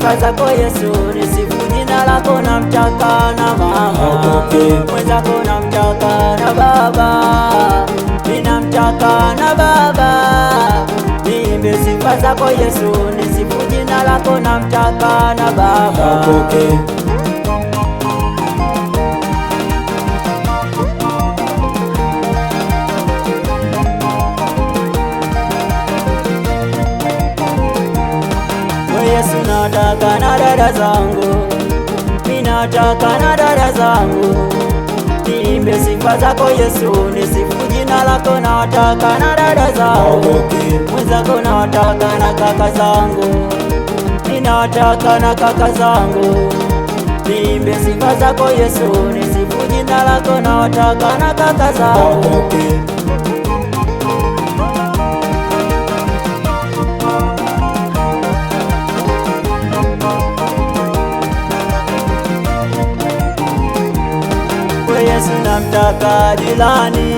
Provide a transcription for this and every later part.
sifa zako Yesu, nisifu jina lako, namtaka na mama mwenzako, namtaka na baba, ninamtaka na baba, niimbe sifa zako Yesu, nisifu jina lako, namtaka na baba. Yesu, nataka na dada zangu, ninataka na dada zangu, niimbe sifa zako Yesu, nisifu jina lako, nawataka na dada zangu mwenzako, nawataka na kaka zangu, ninawataka na kaka zangu, niimbe sifa zako Yesu, nisifu jina lako, nawataka na kaka zangu. Yesu, namtaka jirani,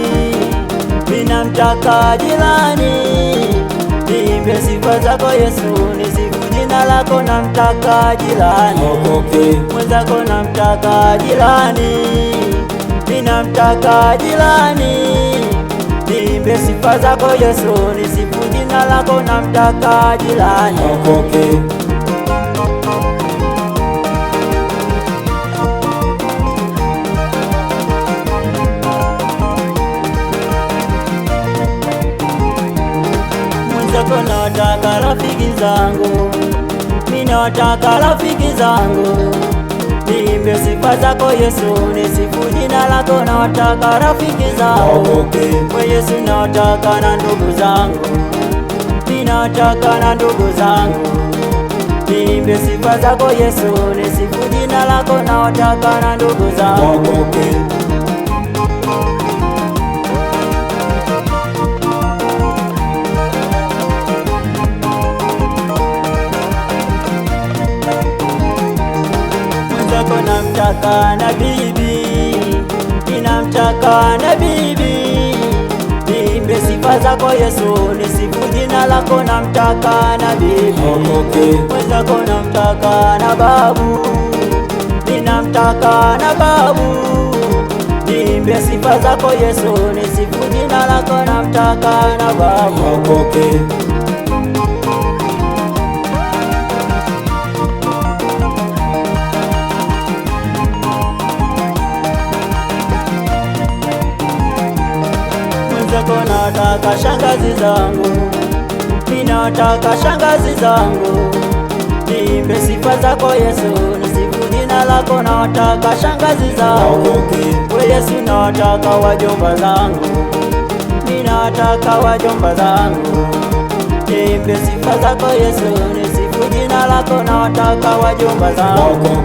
ninamtaka jirani, niimbe sifa zako Yesu, nisifu jina lako, namtaka jirani mwenzako, namtaka jirani, ninamtaka jirani, niimbe sifa zako Yesu, nisifu jina lako, namtaka jirani. Nawataka rafiki zangu, ninawataka rafiki zangu, niimbe sifa zako Yesu, nisifu jina lako, nawataka rafiki zangu Yesu, nawataka na ndugu zangu, ninawataka na ndugu zangu, niimbe sifa zako Yesu, nisifu jina lako, nawataka na ndugu zangu. Namtaka na bibi, ninamtaka na bibi, niimbe sifa zako Yesu, nisifu jina lako, namtaka na bibi mwenzako, namtaka na babu, ninamtaka na babu, niimbe sifa zako Yesu, nisifu jina lako, namtaka na babu. Nataka shangazi zangu, ninataka shangazi zangu, niimbe sifa zako Yesu, nisifu jina lako, nawataka shangazi zangu Yesu, nawataka wajomba zangu, ninawataka wajomba zangu, niimbe sifa zako Yesu, nisifu jina lako, nawataka wajomba zangu.